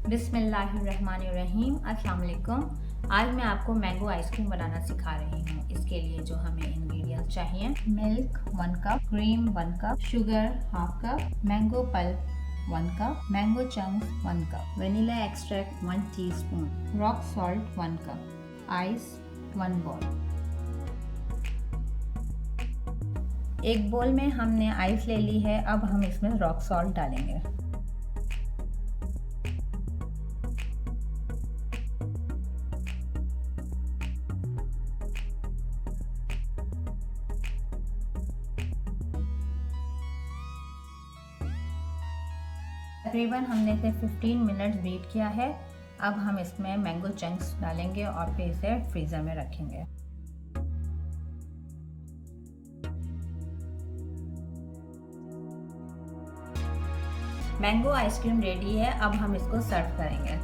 बिस्मिल्लाहिर्रहमानिर्रहीम। अस्सलाम वालेकुम। आज मैं आपको मैंगो आइसक्रीम बनाना सिखा रही हूँ। इसके लिए जो हमें इंग्रेडिएंट्स चाहिए, milk 1 cup, cream 1 cup, sugar 1/2 cup, mango pulp 1 cup, mango chunks 1 cup, vanilla extract 1 teaspoon, rock salt 1 cup, ice 1 ball. एक बोल में हमने आइस ले ली है। अब हम इसमें रॉक सॉल्ट डालेंगे। तकरीबन हमने इसे 15 मिनट्स बीट किया है। अब हम इसमें मैंगो चंक्स डालेंगे और फिर इसे फ्रीज़र में रखेंगे। मैंगो आइसक्रीम रेडी है। अब हम इसको सर्व करेंगे।